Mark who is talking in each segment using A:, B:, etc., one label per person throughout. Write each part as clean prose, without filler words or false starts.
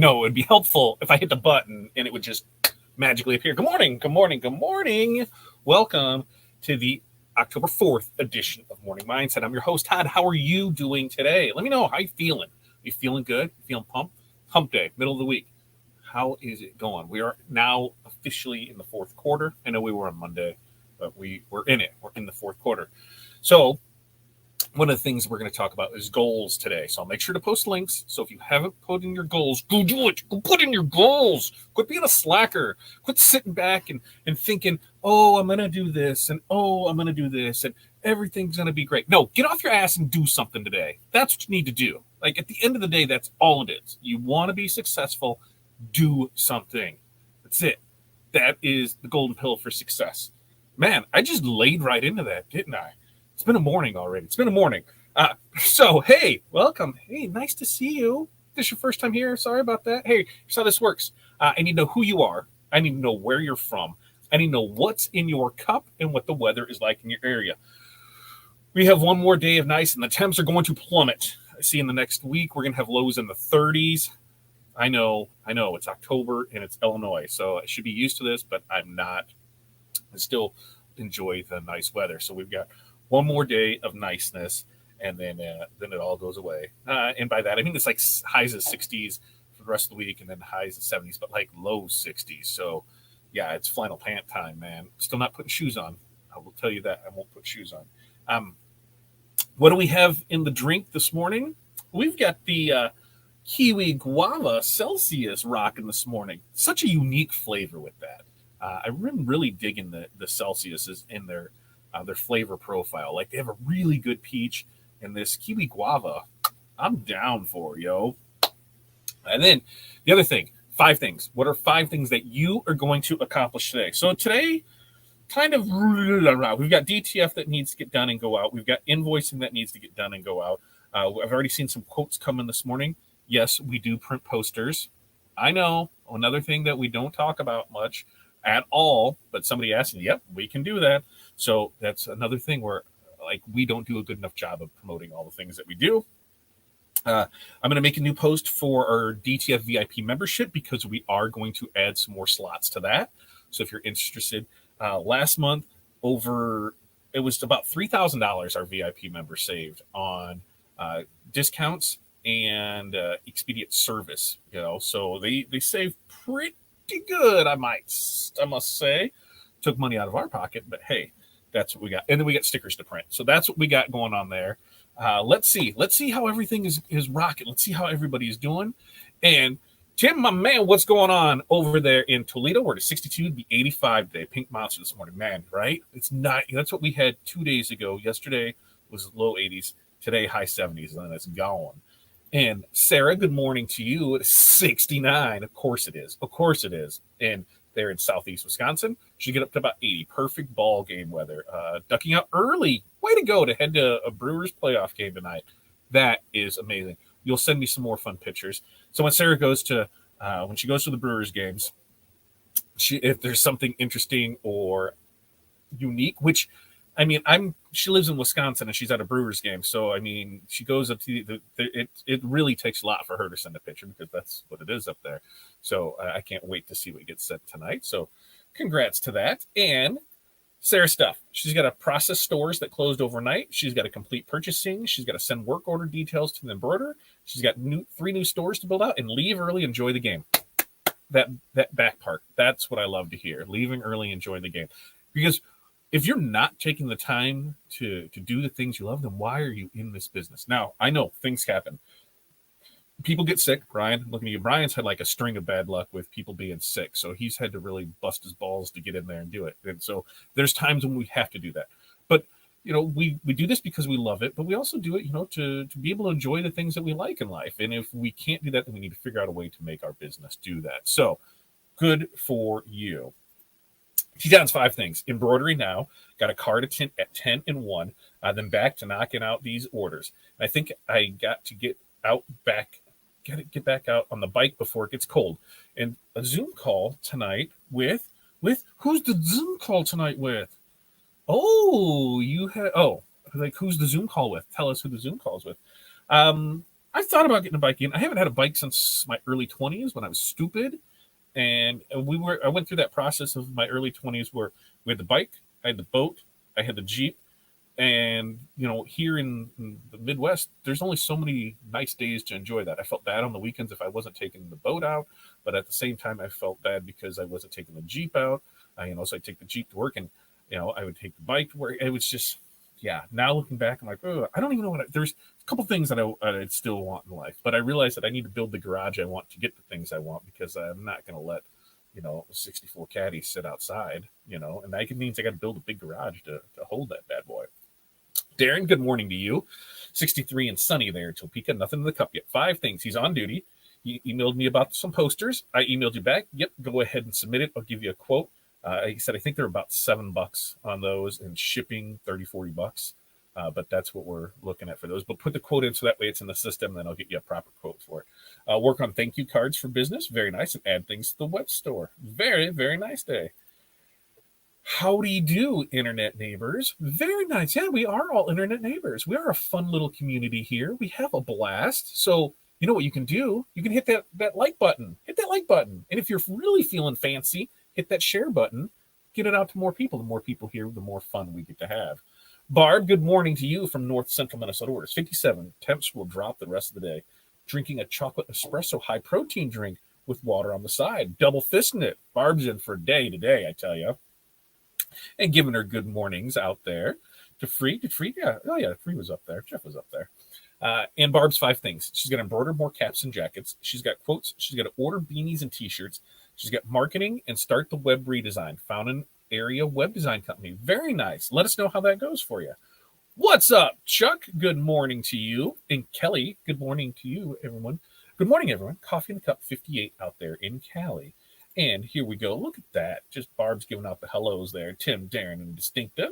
A: it would be helpful if I hit the button and it would just magically appear. Good morning, good morning, good morning. Welcome to the October 4th edition of Morning Mindset. I'm your host, Todd. How are you doing today? Let me know how you feeling. You feeling good? Feeling pumped? Hump day, middle of the week. How is it going? We are now officially in the fourth quarter. I know we were on Monday, but we're in it. We're in the fourth quarter. So one of the things we're going to talk about is goals today. So I'll make sure to post links. So if you haven't put in your goals, go do it. Go put in your goals. Quit being a slacker. Quit sitting back and thinking, oh, I'm going to do this and oh, I'm going to do this and everything's going to be great. No, get off your ass and do something today. That's what you need to do. Like at the end of the day, that's all it is. You want to be successful, do something. That's it. That is the golden pill for success. Man, I just laid right into that, didn't I? It's been a morning already. It's been a morning. So, hey, welcome. Hey, nice to see you. This is your first time here. Sorry about that. Hey, here's how this works. I need to know who you are. I need to know where you're from. I need to know what's in your cup and what the weather is like in your area. We have one more day of nice, and the temps are going to plummet. I see in the next week we're going to have lows in the 30s. I know. It's October, and it's Illinois, so I should be used to this, but I'm not. I still enjoy the nice weather. So we've got one more day of niceness, and then it all goes away. And by that, I mean it's like highs of 60s for the rest of the week, and then highs of 70s, but like low 60s. So, yeah, it's flannel pant time, man. Still not putting shoes on. I will tell you that. I won't put shoes on. What do we have in the drink this morning? We've got the Kiwi Guava Celsius rocking this morning. Such a unique flavor with that. I'm really digging the Celsius in their flavor profile. Like they have a really good peach, and this kiwi guava, I'm down for, yo. And then the other thing, 5 things. What are 5 things that you are going to accomplish today? So today, kind of, we've got DTF that needs to get done and go out. We've got invoicing that needs to get done and go out. I've already seen some quotes come in this morning. Yes, we do print posters. I know, another thing that we don't talk about much at all, but somebody asked me, yep, we can do that. So that's another thing where like we don't do a good enough job of promoting all the things that we do. I'm going to make a new post for our DTF VIP membership because we are going to add some more slots to that. So if you're interested, last month it was about $3,000 our VIP members saved on discounts and expedient service. So they saved pretty good, I must say. Took money out of our pocket, but hey, that's what we got. And then we got stickers to print. So that's what we got going on there. Let's see how everything is rocking. Let's see how everybody is doing. And Tim, my man, what's going on over there in Toledo? We're at 62, be 85 today. Pink Monster this morning, man, right? It's not. That's what we had 2 days ago. Yesterday was low 80s. Today, high 70s, and then it's gone. And Sarah, good morning to you. It's 69. Of course it is. Of course it is. And they're in southeast Wisconsin. Should get up to about 80. Perfect ball game weather. Ducking out early. Way to go to head to a Brewers playoff game tonight. That is amazing. You'll send me some more fun pictures. So when Sarah goes to when she goes to the Brewers games, if there's something interesting or unique, which I mean, she lives in Wisconsin and she's at a Brewers game. So, I mean, she goes up to it really takes a lot for her to send a picture because that's what it is up there. So I can't wait to see what gets sent tonight. So congrats to that. And Sarah stuff. She's got to process stores that closed overnight. She's got to complete purchasing. She's got to send work order details to the embroiderer. She's got 3 new stores to build out and leave early, enjoy the game. That back part, that's what I love to hear. Leaving early, enjoy the game. Because if you're not taking the time to do the things you love, then why are you in this business? Now, I know things happen. People get sick. Brian, looking at you. Brian's had like a string of bad luck with people being sick. So he's had to really bust his balls to get in there and do it. And so there's times when we have to do that. But, we do this because we love it, but we also do it, to be able to enjoy the things that we like in life. And if we can't do that, then we need to figure out a way to make our business do that. So good for you. T-John's 5 things. Embroidery now. Got a card at 10 and 1. Then back to knocking out these orders. I think I got to get back out on the bike before it gets cold. And a Zoom call tonight with who's the Zoom call tonight with? Oh, who's the Zoom call with? Tell us who the Zoom call is with. I've thought about getting a bike again. I haven't had a bike since my early 20s when I was stupid. And I went through that process of my early 20s where we had the bike, I had the boat, I had the Jeep. And, here in the Midwest, there's only so many nice days to enjoy that. I felt bad on the weekends if I wasn't taking the boat out. But at the same time, I felt bad because I wasn't taking the Jeep out. So I take the Jeep to work and, I would take the bike to work. It was just, yeah. Now looking back, I'm like, oh, I don't even know there's a couple things that I'd still want in life. But I realized that I need to build the garage I want to get the things I want because I'm not going to let, 64 Caddy sit outside, and that means I got to build a big garage to hold that bad boy. Darren, good morning to you. 63 and sunny there, Topeka. Nothing in the cup yet. 5 things. He's on duty. He emailed me about some posters. I emailed you back. Yep, go ahead and submit it. I'll give you a quote. He said, I think they're about $7 on those and shipping $30-40. But that's what we're looking at for those. But put the quote in so that way it's in the system, and then I'll get you a proper quote for it. Work on thank you cards for business. Very nice. And add things to the web store. Very, very nice day. Howdy do, internet neighbors. Very nice. Yeah, we are all internet neighbors. We are a fun little community here. We have a blast. So you know what you can do? You can hit that like button. Hit that like button. And if you're really feeling fancy, hit that share button. Get it out to more people. The more people here, the more fun we get to have. Barb, good morning to you from North Central Minnesota. Where it's 57. Temps will drop the rest of the day. Drinking a chocolate espresso high protein drink with water on the side. Double fisting it. Barb's in for a day today, I tell you. And giving her good mornings out there to Free. Did Free? Yeah. Oh, yeah. Free was up there. Jeff was up there. And Barb's 5 things. She's going to embroider more caps and jackets. She's got quotes. She's got to order beanies and T-shirts. She's got marketing and start the web redesign. Found an area web design company. Very nice. Let us know how that goes for you. What's up, Chuck? Good morning to you. And Kelly, good morning to you, everyone. Good morning, everyone. Coffee in the Cup 58 out there in Cali. And here we go. Look at that. Just Barb's giving out the hellos there. Tim, Darren, and Distinctive.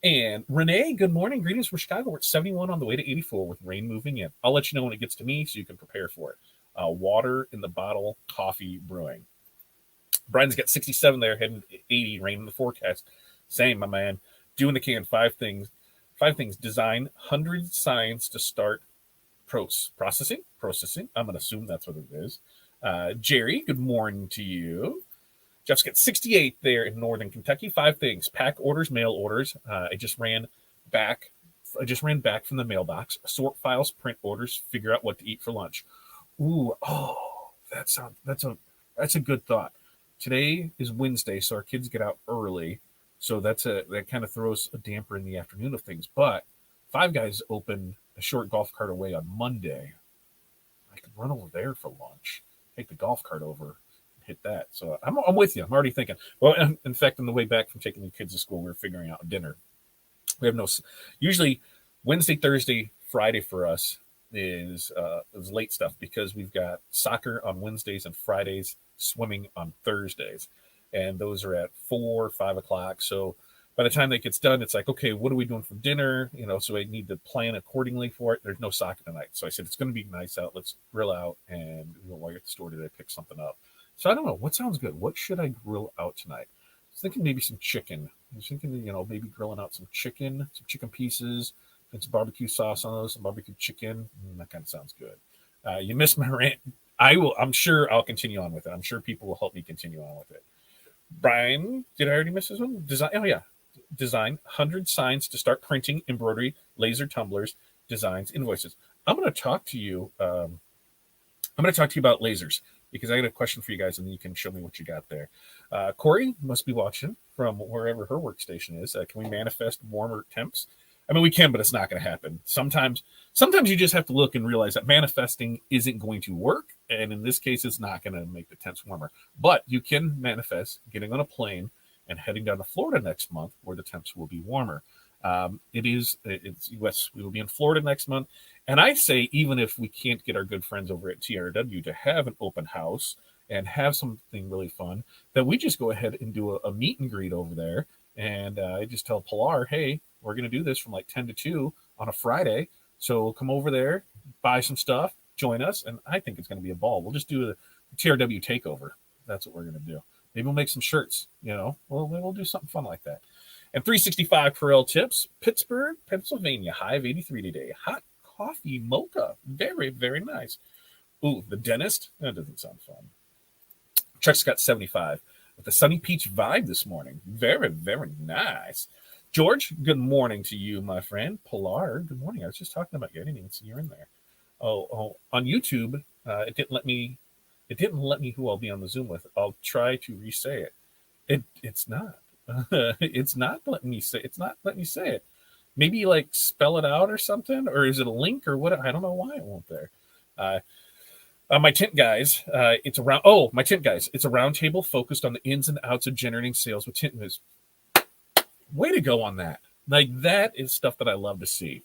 A: And Renee, good morning. Greetings from Chicago. We're at 71 on the way to 84 with rain moving in. I'll let you know when it gets to me so you can prepare for it. Water in the bottle, coffee brewing. Brian's got 67 there, heading 80, rain in the forecast. Same, my man. Doing the can. 5 things. 5 things. Design 100 signs to start processing. I'm going to assume that's what it is. Jerry, good morning to you. Jeff's got 68 there in Northern Kentucky. 5 things. Pack orders, mail orders. I just ran back from the mailbox. Sort files, print orders, figure out what to eat for lunch. Ooh, that's a good thought. Today is Wednesday, so our kids get out early. So that kind of throws a damper in the afternoon of things. But Five Guys open a short golf cart away on Monday. I could run over there for lunch. Take the golf cart over and hit that. So I'm with you. I'm already thinking. Well, in fact, on the way back from taking the kids to school, we were figuring out dinner. We have usually Wednesday, Thursday, Friday for us is late stuff because we've got soccer on Wednesdays and Fridays, swimming on Thursdays. And those are at 4, 5 o'clock. So by the time that gets done, it's like, okay, what are we doing for dinner? So I need to plan accordingly for it. There's no soccer tonight. So I said, it's going to be nice out. Let's grill out. And while you're at the store today, pick something up. So I don't know. What sounds good? What should I grill out tonight? I was thinking maybe some chicken. I was thinking, maybe grilling out some chicken pieces, and some barbecue sauce on those, some barbecue chicken. That kind of sounds good. You missed my rant. I'm sure I'll continue on with it. I'm sure people will help me continue on with it. Brian, did I already miss this one? Design. Oh, yeah. Design 100 signs to start printing, embroidery, laser tumblers, designs, invoices. I'm going to talk to you. I'm going to talk to you about lasers because I got a question for you guys, and then you can show me what you got there. Corey must be watching from wherever her workstation is. Can we manifest warmer temps? I mean, we can, but it's not going to happen. Sometimes you just have to look and realize that manifesting isn't going to work, and in this case, it's not going to make the temps warmer. But you can manifest getting on a plane and heading down to Florida next month where the temps will be warmer. It's U.S. We will be in Florida next month. And I say, even if we can't get our good friends over at TRW to have an open house and have something really fun, that we just go ahead and do a meet and greet over there. And I just tell Pilar, hey, we're going to do this from like 10 to 2 on a Friday. So come over there, buy some stuff, join us. And I think it's going to be a ball. We'll just do a TRW takeover. That's what we're going to do. Maybe we'll make some shirts, we'll do something fun like that. And 365 Corel tips, Pittsburgh, Pennsylvania, high of 83 today. Hot, coffee mocha. Very, very nice. Ooh, the dentist. That doesn't sound fun. Chuck's got 75 with the Sunny Peach vibe this morning. Very, very nice. George, good morning to you, my friend. Pilar, good morning. I was just talking about you. I didn't even see you're in there. Oh, on YouTube, it didn't let me. It didn't let me who I'll be on the Zoom with. I'll try to re-say it. It's not. It's not letting me say. It's not letting me say it. Maybe like spell it out or something, or is it a link or what? I don't know why it won't there. Uh, my tint guys, it's around. Oh, my tint guys, it's a roundtable focused on the ins and outs of generating sales with Tint News. Way to go on that! Like that is stuff that I love to see.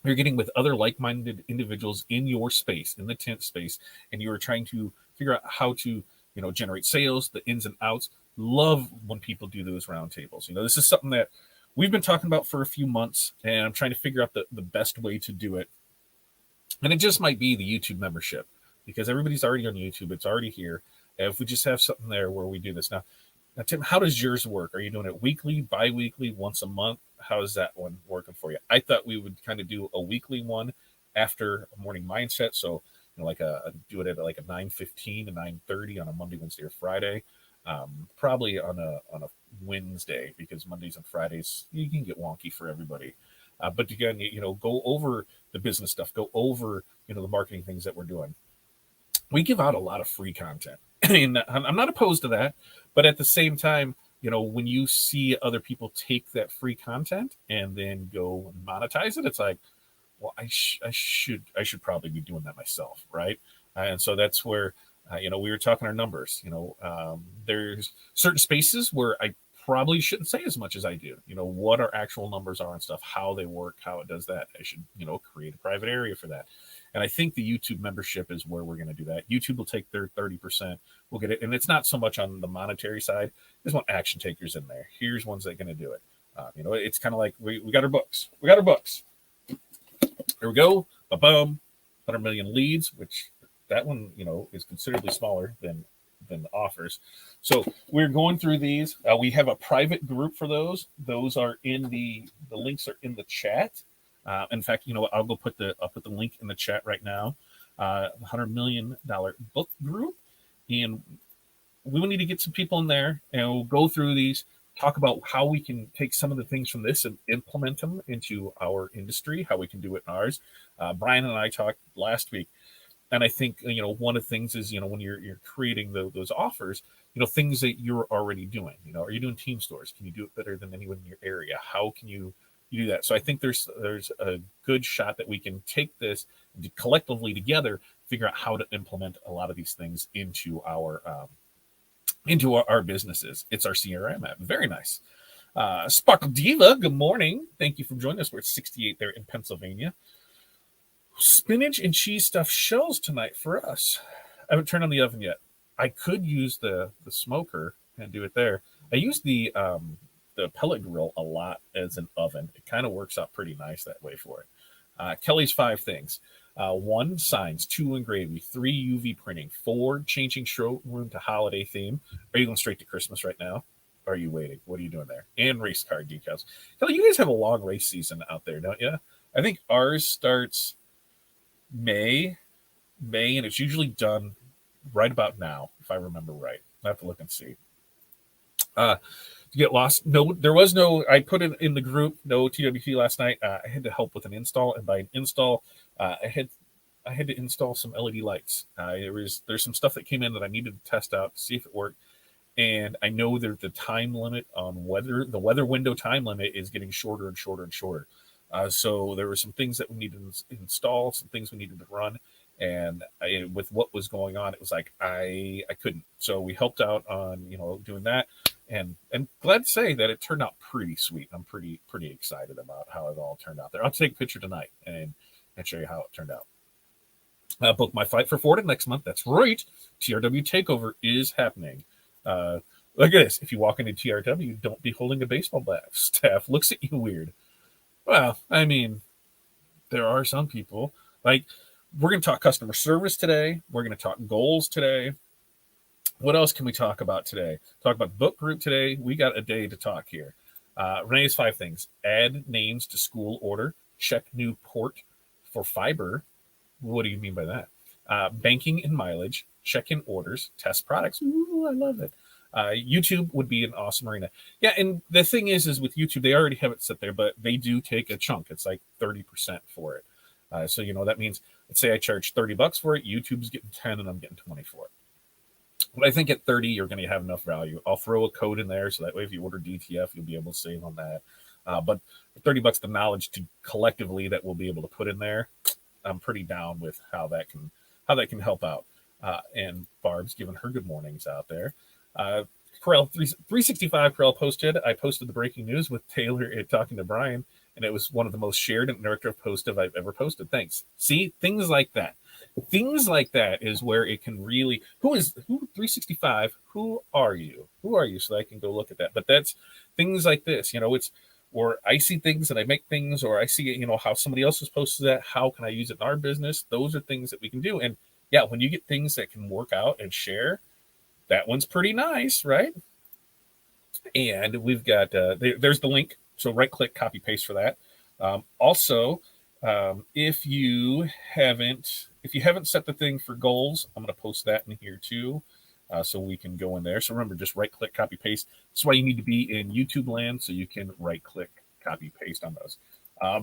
A: You're getting with other like-minded individuals in your space, in the tint space, and you are trying to figure out how to, generate sales, the ins and outs. Love when people do those roundtables. This is something that we've been talking about for a few months, and I'm trying to figure out the best way to do it. And it just might be the YouTube membership because everybody's already on YouTube. It's already here. And if we just have something there where we do this. Now, Tim, how does yours work? Are you doing it weekly, bi-weekly, once a month? How is that one working for you? I thought we would kind of do a weekly one after a morning mindset. So, do it at like a 9:15 to 9:30 on a Monday, Wednesday, or Friday. Probably on a Wednesday because Mondays and Fridays you can get wonky for everybody. But again, go over the business stuff, go over the marketing things that we're doing. We give out a lot of free content, and I'm not opposed to that. But at the same time, when you see other people take that free content and then go and monetize it, it's like, well, I should probably be doing that myself, right? And so that's where we were talking our numbers. There's certain spaces where I probably shouldn't say as much as I do. What our actual numbers are and stuff, how they work, how it does that. I should create a private area for that. And I think the YouTube membership is where we're going to do that. YouTube will take their 30%. We'll get it. And it's not so much on the monetary side. There's one action takers in there. Here's ones that are going to do it. It's kind of like we got our books. We got our books. Here we go. Ba-boom. 100 million leads, which that one, is considerably smaller than the offers. So we're going through these. We have a private group for those. Those are in the links are in the chat. In fact, I'll put the link in the chat right now. $100 million book group, and we will need to get some people in there, and we'll go through these, talk about how we can take some of the things from this and implement them into our industry, how we can do it in ours. Brian and I talked last week, and I think one of the things is when you're creating those offers, things that you're already doing. Are you doing team stores? Can you do it better than anyone in your area? How can you do that? So I think there's a good shot that we can take this and collectively together figure out how to implement a lot of these things into our businesses. It's our CRM app. Very nice. Sparkle Diva, good morning. Thank you for joining us. We're at 68 there in Pennsylvania. Spinach and cheese stuffed shells tonight for us. I haven't turned on the oven yet. I could use the smoker and do it there. I use the pellet grill a lot as an oven. It kind of works out pretty nice that way for it. Kelly's 5 things. 1, signs. 2, engraving. 3, UV printing. 4, changing showroom to holiday theme. Are you going straight to Christmas right now? Or are you waiting? What are you doing there? And race car decals. Kelly, you guys have a long race season out there, don't you? I think ours starts May, and it's usually done right about now, if I remember right. I have to look and see. To get lost, no, there was no. I put it in the group. No TWT last night. I had to help with an install, and by an install, I had to install some LED lights. There's some stuff that came in that I needed to test out to see if it worked. And I know that the time limit on the weather window time limit is getting shorter and shorter and shorter. So there were some things that we needed to install, some things we needed to run. And with what was going on, it was like I couldn't. So we helped out on doing that, and glad to say that it turned out pretty sweet. I'm pretty excited about how it all turned out there. I'll take a picture tonight and show you how it turned out. Book my fight for Florida next month. That's right. TRW Takeover is happening. Look at this. If you walk into TRW, don't be holding a baseball bat. Staff looks at you weird. Well, I mean, there are some people. Like, we're going to talk customer service today. We're going to talk goals today. What else can we talk about today? Talk about book group today. We got a day to talk here. Renee's 5 things. Add names to school order. Check new port For fiber, what do you mean by that? Banking and mileage, check-in orders, test products. Ooh, I love it. YouTube would be an awesome arena. Yeah, and the thing is with YouTube, they already have it set there, but they do take a chunk. It's like 30% for it. So that means, let's say I charge $30 for it, YouTube's getting 10, and I'm getting 20 for it. But I think at 30, you're going to have enough value. I'll throw a code in there so that way if you order DTF, you'll be able to save on that. But for $30, the knowledge to collectively that we'll be able to put in there, I'm pretty down with how that can help out. And Barb's giving her good mornings out there. Corel 365 Corel posted. I posted the breaking news with Taylor talking to Brian, and it was one of the most shared and interactive posts I've ever posted. Thanks. See, things like that. Things like that is where it can really. Who 365? Who are you? Who are you? So that I can go look at that. But that's things like this. It's or I see things and I make things, or I see how somebody else has posted that. How can I use it in our business? Those are things that we can do. And yeah, when you get things that can work out and share, that one's pretty nice, right? And we've got there's the link. So right click, copy paste for that. Also, if you haven't set the thing for goals, I'm going to post that in here too, so we can go in there. So remember, just right click, copy paste. That's why you need to be in YouTube land, so you can right click, copy paste on those.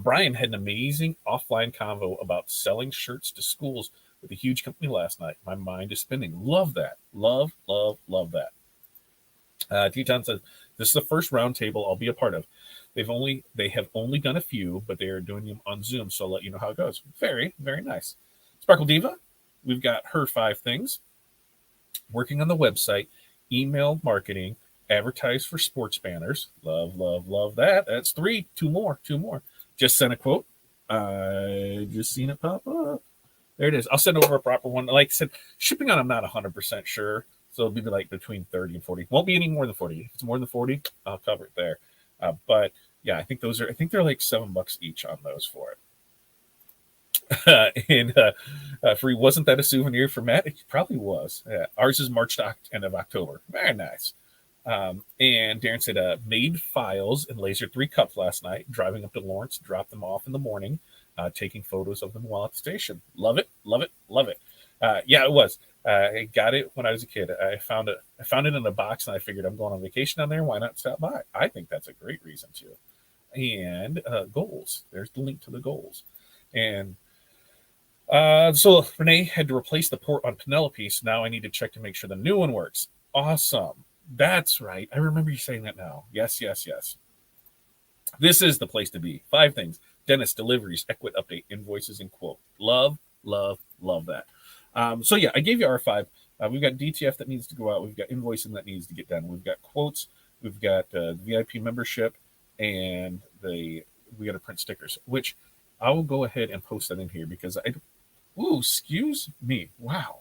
A: Brian had an amazing offline convo about selling shirts to schools with a huge company last night. My mind is spinning. Love that. Love that. Teton says, this is the first roundtable I'll be a part of. They have only done a few, but they are doing them on Zoom, so I'll let you know how it goes. Very, very nice. Sparkle Diva, we've got her 5 things. Working on the website, email marketing, advertise for sports banners. Love that. That's 3. 2 more. Just sent a quote. I just seen it pop up. There it is. I'll send over a proper one. Like I said, shipping on I'm not 100% sure. So it'll be like between 30 and 40. Won't be any more than 40. If it's more than 40, I'll cover it there. But yeah, I think they're like $7 each on those for it. And free, wasn't that a souvenir for Matt? It probably was. Ours is March to end of October. Very nice. And Darren said, made files and lasered 3 cups last night, driving up to Lawrence, dropped them off in the morning, taking photos of them while at the station. Love it. Yeah, it was. I got it when I was a kid. I found it in a box, and I figured I'm going on vacation down there. Why not stop by? I think that's a great reason to. And goals. There's the link to the goals. And so Renee had to replace the port on Penelope, so now I need to check to make sure the new one works. Awesome. That's right. I remember you saying that now. Yes. This is the place to be. 5 things. Dentist, deliveries, Equit update, invoices, and quote. Love that. So yeah, I gave you our 5. We've got DTF that needs to go out. We've got invoicing that needs to get done. We've got quotes. We've got VIP membership, and we got to print stickers, which I will go ahead and post that in here because excuse me. Wow.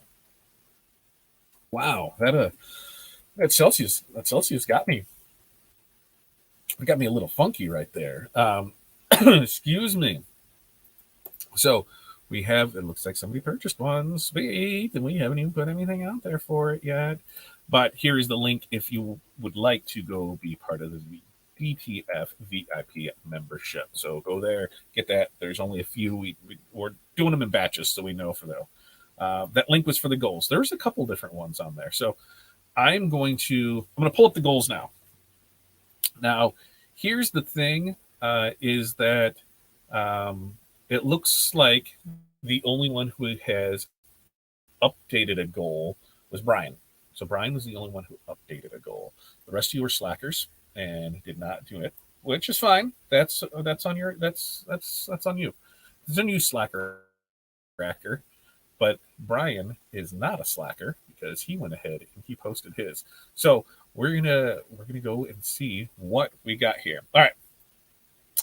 A: That Celsius got me. It got me a little funky right there. Excuse me. So we have, it looks like somebody purchased one. Sweet. And we haven't even put anything out there for it yet. But here is the link if you would like to go be part of the DTF VIP membership. So go there, get that. There's only a few. We're doing them in batches, so we know for them. That link was for the goals. There's a couple different ones on there. So I'm going to pull up the goals now. Now, here's the thing, is that it looks like the only one who has updated a goal was Brian. So Brian was the only one who updated a goal. The rest of you were slackers and did not do it, which is fine. That's on you. It's a new slacker cracker, but Brian is not a slacker because he went ahead and he posted his. So we're gonna go and see what we got here. All right.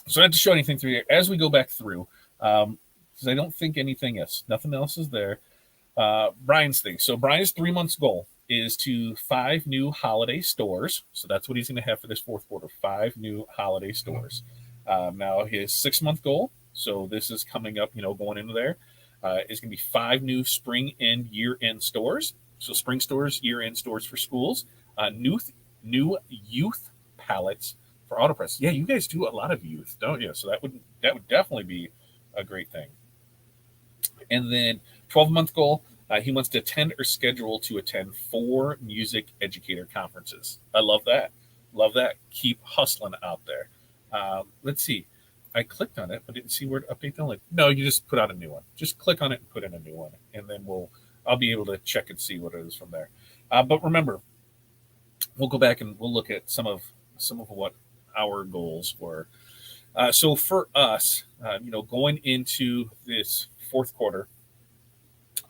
A: So I don't have to show anything through here as we go back through, because I don't think nothing else is there. Brian's thing. So Brian's 3 months goal is to 5 new holiday stores. So that's what he's going to have for this 4th quarter, 5 new holiday stores. Now his 6-month goal, so this is coming up, going into there, is going to be 5 new spring and year-end stores. So spring stores, year-end stores for schools, new youth palettes for AutoPress. Yeah, you guys do a lot of youth, don't you? So that would definitely be a great thing. And then 12-month goal, he wants to attend or schedule to attend 4 music educator conferences. I love that. Love that. Keep hustling out there. Let's see. I clicked on it, but didn't see where to update the link. No, you just put out a new one. Just click on it and put in a new one, and then I'll be able to check and see what it is from there. But remember, we'll go back and we'll look at some of what our goals were. So for us, going into this fourth quarter,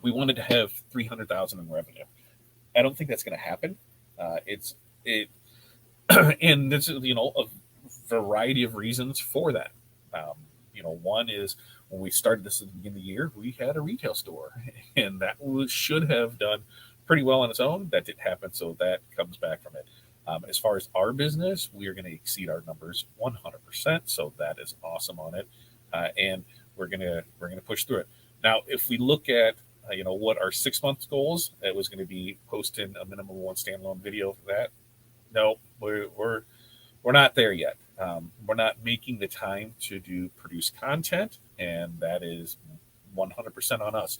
A: we wanted to have 300,000 in revenue. I don't think that's going to happen. And this is a variety of reasons for that. One is when we started this at the beginning of the year, we had a retail store, and that should have done pretty well on its own. That didn't happen, so that comes back from it. As far as our business, we are going to exceed our numbers 100%. So that is awesome on it, and we're gonna push through it. Now, if we look at what our 6 month goals, it was going to be posting a minimum of 1 standalone video for that. No, we're not there yet. We're not making the time to produce content, and that is 100% on us.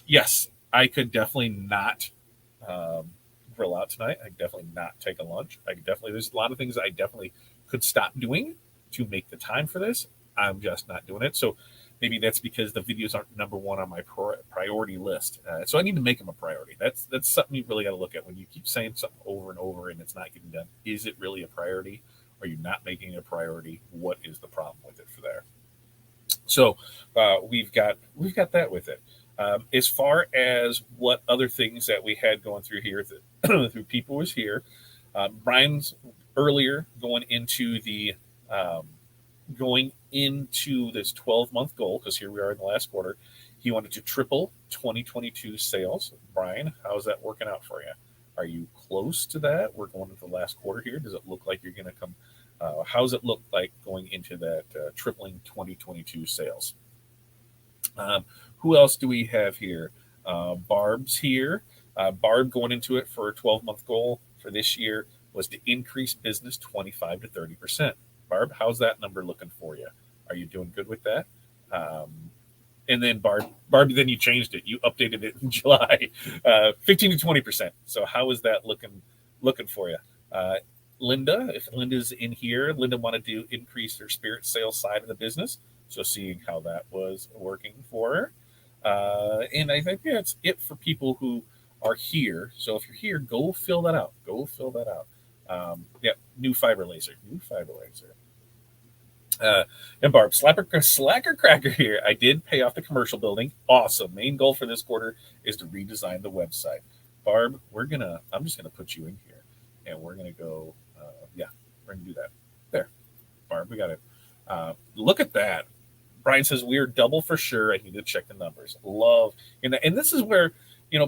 A: Yes, I could definitely not grill out tonight. I could definitely not take a lunch. There's a lot of things I definitely could stop doing to make the time for this. I'm just not doing it. So maybe that's because the videos aren't number one on my priority list. So I need to make them a priority. That's something you really got to look at when you keep saying something over and over and it's not getting done. Is it really a priority? Are you not making it a priority? What is the problem with it for there? So we've got that with it. As far as what other things that we had going through here, through people was here. Brian's earlier going into this 12-month goal, because here we are in the last quarter. He wanted to triple 2022 sales. Brian, how's that working out for you? Are you close to that? We're going into the last quarter here. Does it look like you're going to come? How does it look like going into that tripling 2022 sales? Who else do we have here? Barb's here. Barb going into it for a 12-month goal for this year was to increase business 25 to 30%. Barb, how's that number looking for you? Are you doing good with that? And then Barb, then you changed it. You updated it in July, 15 to 20%. So how is that looking for you? Linda, if Linda's in here, Linda wanted to increase her spirit sales side of the business. So seeing how that was working for her. And I think that's it for people who are here. So if you're here, go fill that out. New fiber laser. And Barb, slacker cracker here. I did pay off the commercial building. Awesome. Main goal for this quarter is to redesign the website. Barb, I'm just gonna put you in here, and we're gonna go. We're gonna do that. There, Barb, we got it. Look at that. Brian says we're double for sure. I need to check the numbers. Love, and this is where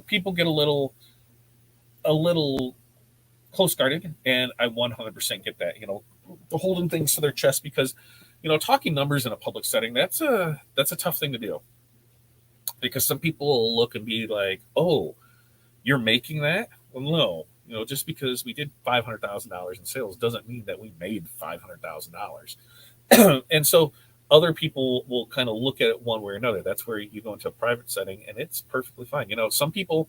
A: people get a little close guarded, and I 100% get that. Holding things to their chest because talking numbers in a public setting, that's a tough thing to do, because some people will look and be like, oh, you're making that? Well, no, just because we did $500,000 in sales doesn't mean that we made $500,000. And so other people will kind of look at it one way or another. That's where you go into a private setting, and it's perfectly fine. Some people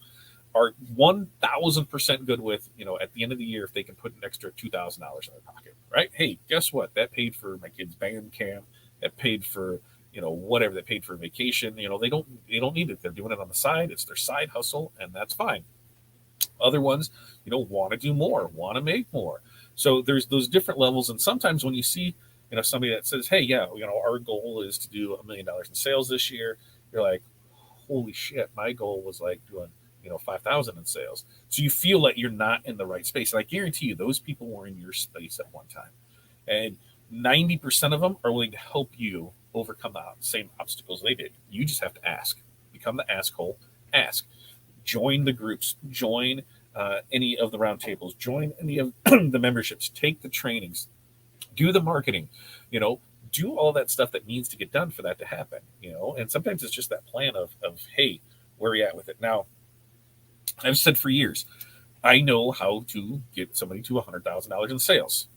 A: are 1,000% good with, at the end of the year, if they can put an extra $2,000 in their pocket, right? Hey, guess what? That paid for my kid's band camp. That paid for, whatever. That paid for vacation. They don't need it. They're doing it on the side. It's their side hustle, and that's fine. Other ones, want to do more, want to make more. So there's those different levels. And sometimes when you see, somebody that says, hey, yeah, our goal is to do $1 million in sales this year, you're like, holy shit, my goal was like doing 5,000 in sales. So you feel like you're not in the right space. And I guarantee you, those people were in your space at one time. And 90% of them are willing to help you overcome the same obstacles they did. You just have to ask. Become the ask hole. Ask. Join the groups. Join any of the roundtables. Join any of the memberships. Take the trainings. Do the marketing. Do all that stuff that needs to get done for that to happen. And sometimes it's just that plan of hey, where are you at with it now? I've said for years, I know how to get somebody to $100,000 in sales.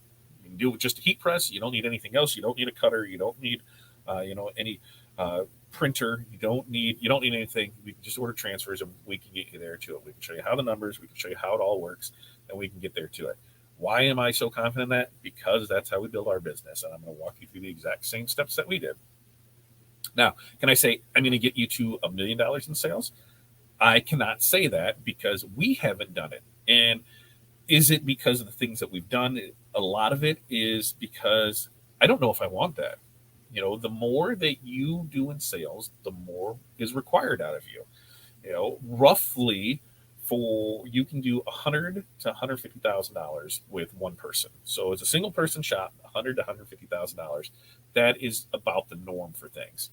A: You can do it with just a heat press. You don't need anything else. You don't need a cutter. You don't need any printer. You don't need anything. We can just order transfers, and we can get you there to it. We can show you how the numbers. We can show you how it all works, and we can get there to it. Why am I so confident in that? Because that's how we build our business, and I'm going to walk you through the exact same steps that we did. Now, can I say I'm going to get you to $1 million in sales? I cannot say that because we haven't done it. And is it because of the things that we've done? A lot of it is because I don't know if I want that. The more that you do in sales, the more is required out of you. Roughly for you can do 100 to $150,000 with one person. So it's a single person shop, 100 to $150,000. That is about the norm for things.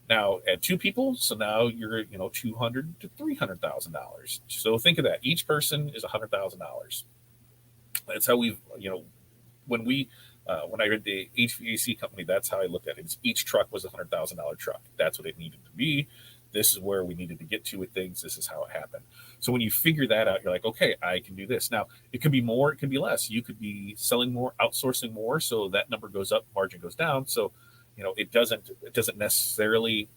A: Now at two people, so now you're 200 to $300,000. So think of that. Each person is $100,000. That's how we've when we when I read the HVAC company, that's how I looked at it. Each truck was $100,000 truck. That's what it needed to be. This is where we needed to get to with things. This is how it happened. So when you figure that out, you're like, okay, I can do this. Now it could be more, it could be less. You could be selling more, outsourcing more, so that number goes up, margin goes down. So it doesn't necessarily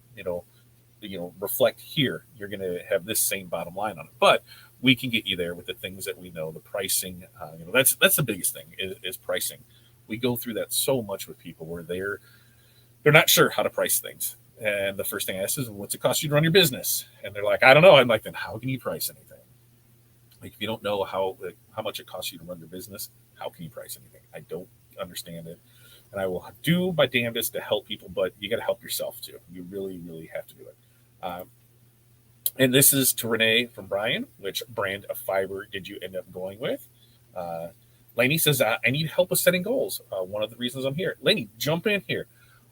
A: reflect here. You're going to have this same bottom line on it, but we can get you there with the things that we know. The pricing, that's the biggest thing is pricing. We go through that so much with people where they're not sure how to price things. And the first thing I ask is, what's it cost you to run your business? And they're like, I don't know. I'm like, then how can you price anything? Like, if you don't know how much it costs you to run your business, how can you price anything? I don't understand it. And I will do my damnedest to help people, but you got to help yourself too. You really, really have to do it. And this is to Renee from Brian. Which brand of fiber did you end up going with? Lainey says, I need help with setting goals. One of the reasons I'm here. Lainey, jump in here.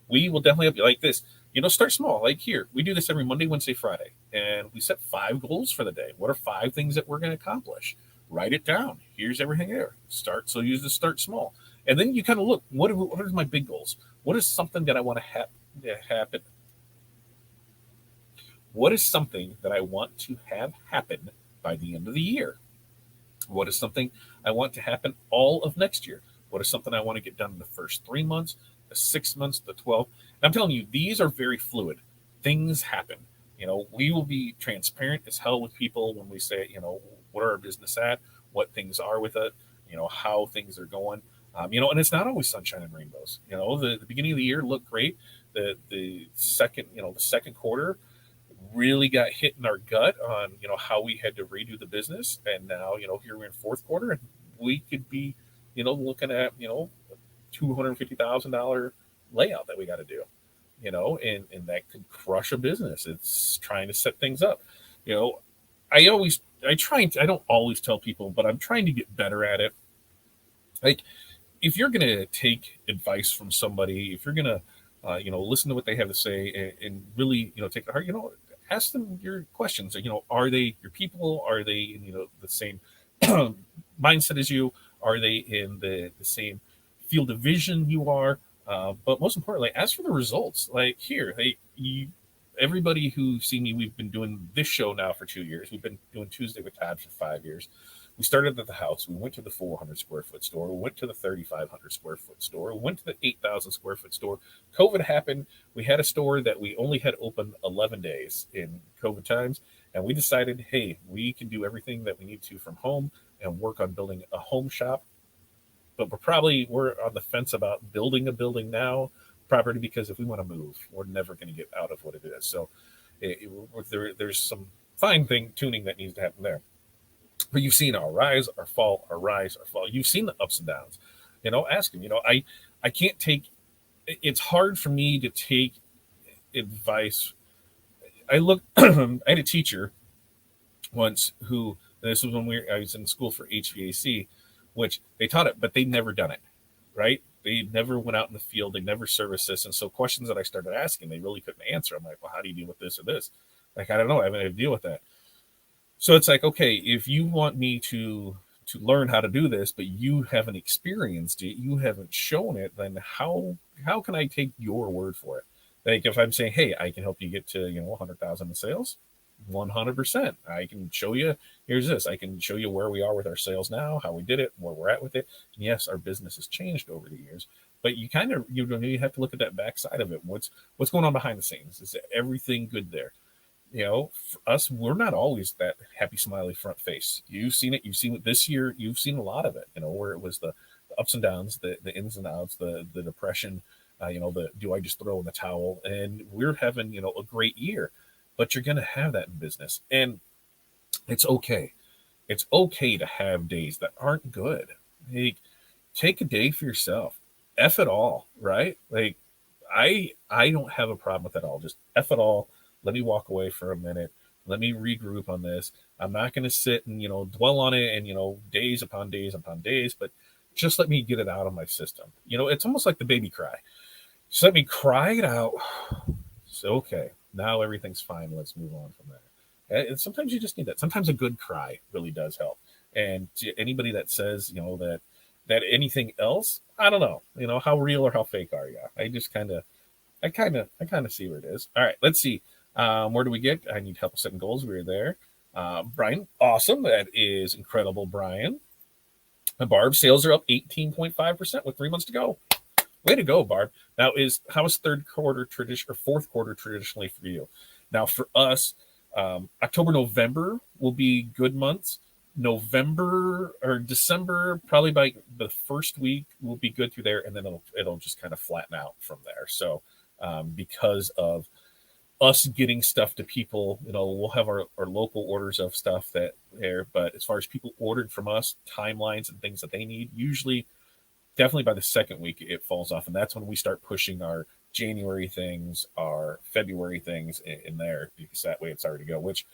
A: We will definitely help you like this. Start small. Like here, we do this every Monday, Wednesday, Friday, and we set 5 goals for the day. What are 5 things that we're going to accomplish? Write it down. Here's everything there. Start. So use the start small, and then you kind of look. What are my big goals? What is something that I want to happen? What is something that I want to have happen by the end of the year? What is something I want to happen all of next year? What is something I want to get done in the first 3 months, the 6 months, the 12? And I'm telling you, these are very fluid. Things happen. We will be transparent as hell with people when we say, what are our business at, what things are with it, how things are going. And it's not always sunshine and rainbows. The beginning of the year looked great. The second quarter really got hit in our gut on how we had to redo the business, and now here we're in fourth quarter, and we could be looking at $250,000 layout that we got to do, and that could crush a business. It's trying to set things up. I don't always tell people, but I'm trying to get better at it. Like, if you're going to take advice from somebody, if you're going to listen to what they have to say, and really take it to heart, ask them your questions. Are they your people? Are they in the same mindset as you? Are they in the same field of vision you are? But most importantly, ask for the results. Like here, everybody who's seen me, we've been doing this show now for 2 years. We've been doing Tuesday with Todd for 5 years. We started at the house. We went to the 400 square foot store. We went to the 3,500 square foot store. We went to the 8,000 square foot store. COVID happened. We had a store that we only had open 11 days in COVID times. And we decided, hey, we can do everything that we need to from home and work on building a home shop. But we're on the fence about building a building now, property, because if we want to move, we're never going to get out of what it is. So there's some fine tuning that needs to happen there. But you've seen our rise, our fall, our rise, our fall. You've seen the ups and downs. Ask him. I can't take. It's hard for me to take advice. I had a teacher once who. This was when I was in school for HVAC, which they taught it, but they'd never done it. Right? They never went out in the field. They never serviced this, and so questions that I started asking, they really couldn't answer. I'm like, well, how do you deal with this or this? Like, I don't know. I haven't had to deal with that. So it's like, okay, if you want me to learn how to do this, but you haven't experienced it, you haven't shown it, then how can I take your word for it? Like, if I'm saying, hey, I can help you get to 100,000 in sales, 100%. I can show you. Here's this. I can show you where we are with our sales now, how we did it, where we're at with it. And yes, our business has changed over the years, but you kind of you have to look at that backside of it. What's going on behind the scenes? Is everything good there? For us, we're not always that happy, smiley front face. You've seen it. You've seen it this year. You've seen a lot of it. Where it was the ups and downs, the ins and outs, the depression. The do I just throw in the towel? And we're having a great year, but you're going to have that in business, and it's okay. It's okay to have days that aren't good. Hey, take a day for yourself. F it all, right? Like I don't have a problem with that at all. Just F it all. Let me walk away for a minute. Let me regroup on this. I'm not going to sit and dwell on it and days upon days upon days, but just let me get it out of my system. It's almost like the baby cry. Just let me cry it out. It's okay. Now everything's fine. Let's move on from there. And sometimes you just need that. Sometimes a good cry really does help. And to anybody that says, that anything else, I don't know. How real or how fake are you? I kind of see where it is. All right, let's see. Where do we get? I need help setting goals. We were there. Brian, awesome. That is incredible, Brian. And Barb, sales are up 18.5% with 3 months to go. Way to go, Barb. Now, how is third quarter tradition or fourth quarter traditionally for you? Now, for us, October, November will be good months. November or December, probably by the first week, will be good through there, and then it'll just kind of flatten out from there. So, because of us getting stuff to people, we'll have our local orders of stuff that there, but as far as people ordered from us, timelines and things that they need, usually definitely by the second week it falls off, and that's when we start pushing our January things, our February things in there, because that way it's already go, which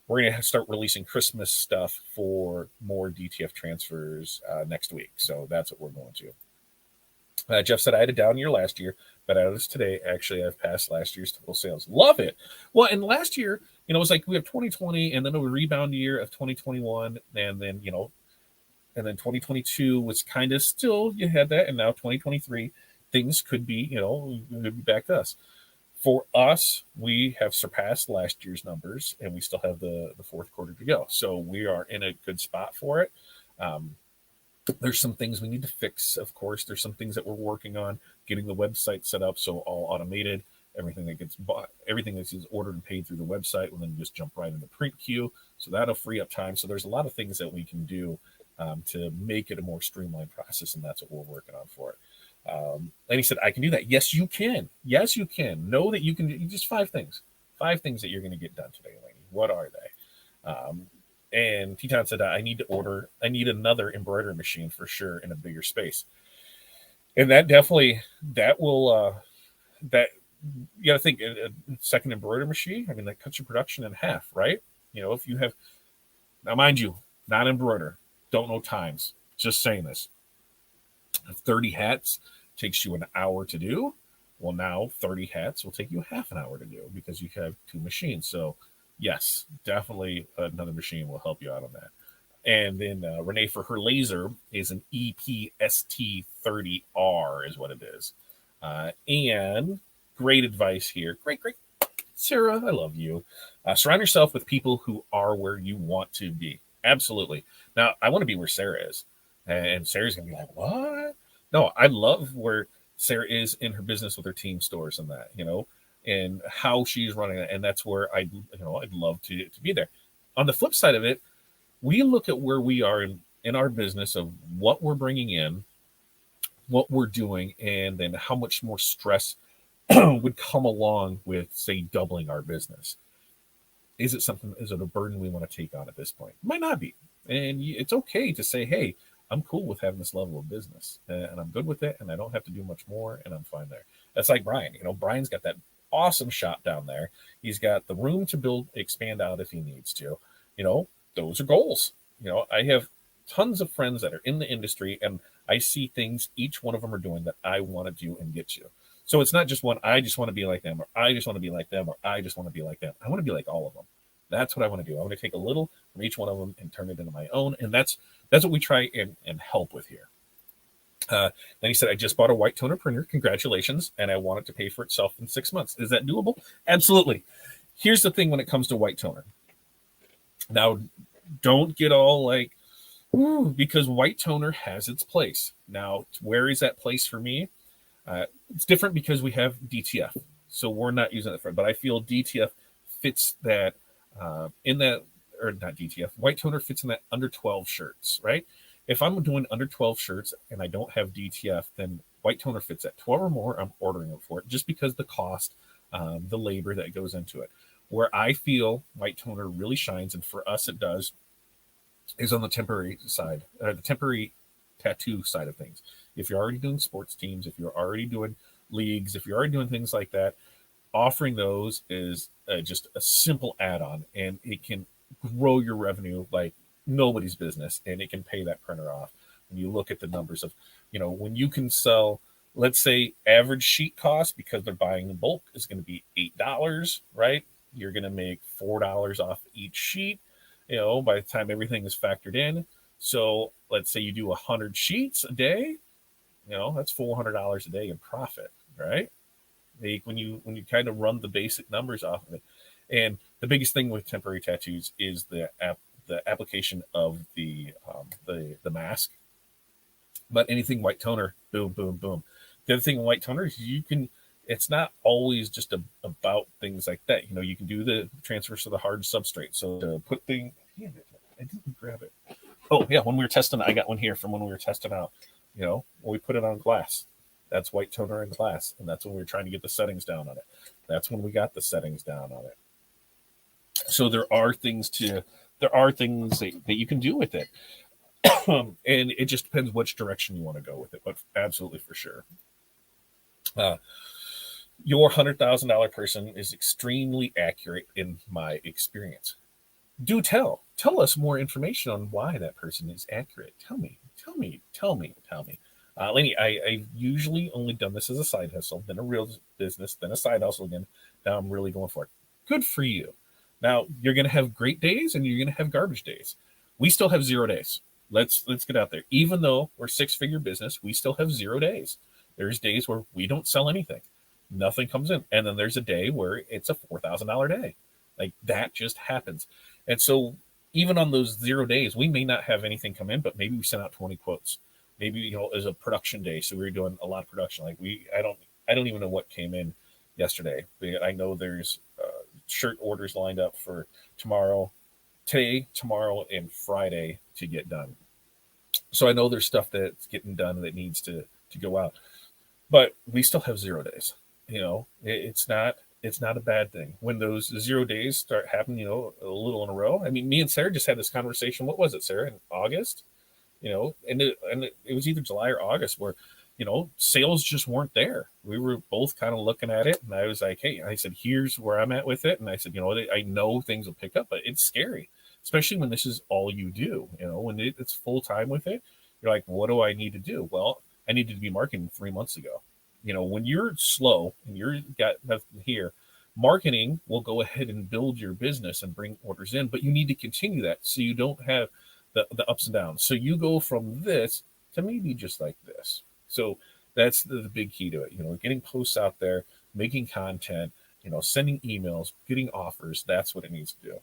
A: we're going to start releasing Christmas stuff for more DTF transfers next week. So that's what we're going to. Jeff said, I had a down year last year, but as of today, actually, I've passed last year's total sales. Love it. Well, and last year, it was like we have 2020 and then a rebound year of 2021. And then, and then 2022 was kind of still, you had that. And now 2023, things could be, could be back to us. For us, we have surpassed last year's numbers and we still have the fourth quarter to go. So we are in a good spot for it. There's some things we need to fix, of course. There's some things that we're working on, getting the website set up so all automated. Everything that gets bought, everything that's ordered and paid through the website will then just jump right in the print queue. So that'll free up time. So there's a lot of things that we can do to make it a more streamlined process, and that's what we're working on for it. And he said, I can do that. Yes, you can. Yes, you can. Know that you can do just 5 things. 5 things that you're going to get done today, Lainey. What are they? And Teton said, I need another embroidery machine for sure in a bigger space. And that definitely, that will, that you got to think a second embroidery machine. I mean, that cuts your production in half, right? If you have, now mind you, not embroider, don't know times, just saying this. 30 hats takes you an hour to do. Well, now 30 hats will take you half an hour to do because you have 2 machines. So yes, definitely another machine will help you out on that. And then Renee, for her laser, is an EPST30R is what it is. And great advice here. Great. Sarah, I love you. Surround yourself with people who are where you want to be. Absolutely. Now, I want to be where Sarah is. And Sarah's going to be like, what? No, I love where Sarah is in her business with her team stores and that, and how she's running it. And that's where I'd love to be there. On the flip side of it, we look at where we are in our business of what we're bringing in, what we're doing, and then how much more stress would come along with, say, doubling our business. Is it a burden we want to take on at this point? It might not be. And it's okay to say, hey, I'm cool with having this level of business and I'm good with it and I don't have to do much more and I'm fine there. That's like Brian. Brian's got that awesome shop down there. He's got the room to expand out if he needs to. Those are goals. I have tons of friends that are in the industry and I see things each one of them are doing that I want to do and get to. So it's not just one, I just want to be like them, or I just want to be like them, or I just want to be like them. I want to be like all of them. That's what I want to do. I want to take a little from each one of them and turn it into my own. And that's what we try and help with here. Then he said, I just bought a white toner printer. Congratulations. And I want it to pay for itself in 6 months. Is that doable? Absolutely. Here's the thing when it comes to white toner. Now, don't get all like, because white toner has its place. Now, where is that place for me? It's different because we have DTF, so we're not using that for it. But I feel DTF fits that in that, or not DTF. White toner fits in that under 12 shirts, right? If I'm doing under 12 shirts and I don't have DTF, then white toner fits at 12 or more. I'm ordering them for it just because the cost, the labor that goes into it. Where I feel white toner really shines, and for us it does, is on the temporary side, the temporary tattoo side of things. If you're already doing sports teams, if you're already doing leagues, if you're already doing things like that, offering those is just a simple add-on, and it can grow your revenue like nobody's business, and it can pay that printer off. When you look at the numbers of, when you can sell, let's say average sheet cost because they're buying in bulk is going to be $8, right? You're going to make $4 off each sheet, by the time everything is factored in. So let's say you do 100 sheets a day, that's $400 a day in profit, right? Like when you kind of run the basic numbers off of it. And the biggest thing with temporary tattoos is the application of the mask. But anything white toner, boom, boom, boom. The other thing with white toner is it's not always just about things like that. You can do the transfers to the hard substrate. So to put things, I didn't grab it. Oh yeah, when we were testing, I got one here from when we were testing out. When we put it on glass, that's white toner in glass, and that's when we were trying to get the settings down on it. That's when we got the settings down on it. So there are things that you can do with it. And it just depends which direction you want to go with it, but absolutely for sure. Your $100,000 person is extremely accurate in my experience. Do tell us more information on why that person is accurate. Tell me. Lainey, I've usually only done this as a side hustle, then a real business, then a side hustle again. Now I'm really going for it. Good for you. Now you're going to have great days and you're going to have garbage days. We still have 0 days. Let's get out there. Even though we're 6-figure business, we still have 0 days. There's days where we don't sell anything. Nothing comes in. And then there's a day where it's a $4,000 day. Like that just happens. And so even on those 0 days, we may not have anything come in, but maybe we sent out 20 quotes. Maybe, it was a production day. So we were doing a lot of production. Like I don't even know what came in yesterday, but I know there's shirt orders lined up for today, tomorrow, and Friday to get done. So I know there's stuff that's getting done that needs to go out, but we still have 0 days. It's not a bad thing when those 0 days start happening, a little in a row. I mean, me and Sarah just had this conversation. What was it, Sarah? In August, and it was either July or August where, sales just weren't there. We were both kind of looking at it, and I was like, hey, I said, here's where I'm at with it. And I said, I know things will pick up, but it's scary, especially when this is all you do. When it's full time with it, you're like, what do I need to do? Well, I needed to be marketing 3 months ago. When you're slow and you're got nothing here, marketing will go ahead and build your business and bring orders in, but you need to continue that so you don't have the ups and downs. So you go from this to maybe just like this. So that's the big key to it. Getting posts out there, making content, sending emails, getting offers. That's what it needs to do.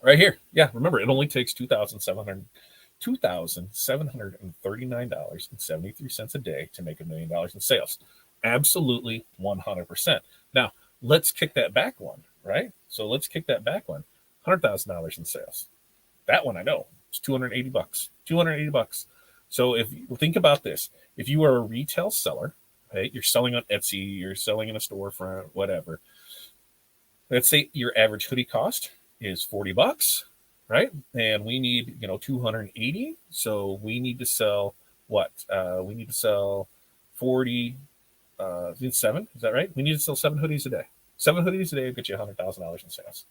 A: Right here. Yeah, remember, it only takes $2,739.73 a day to make $1 million in sales. Absolutely 100%. Now, let's kick that back one, right? So let's kick that back one. $100,000 in sales. That one I know. It's $280. $280. So if you think about this, if you are a retail seller, right, you're selling on Etsy, you're selling in a storefront, whatever. Let's say your average hoodie cost is $40, right? And we need, 280. So we need to sell what? We need to sell 40, 7. Is that right? We need to sell 7 hoodies a day. 7 hoodies a day will get you $100,000 in sales.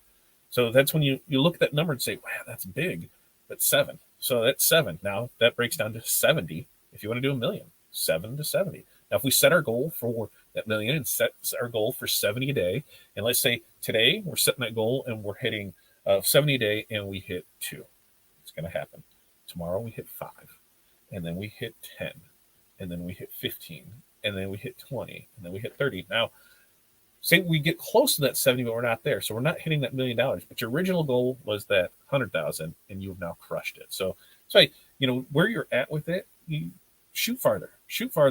A: So that's when you look at that number and say, wow, that's big. That's 7. So that's 7. Now that breaks down to 70. If you want to do $1 million, 7 to 70. Now, if we set our goal for that $1 million and set our goal for 70 a day, and let's say today we're setting that goal and we're hitting 70 a day and we hit 2, it's going to happen. Tomorrow we hit 5, and then we hit 10, and then we hit 15, and then we hit 20, and then we hit 30. Now, say we get close to that 70, but we're not there. So we're not hitting that $1 million. But your original goal was that 100,000, and you have now crushed it. So where you're at with it, you shoot farther,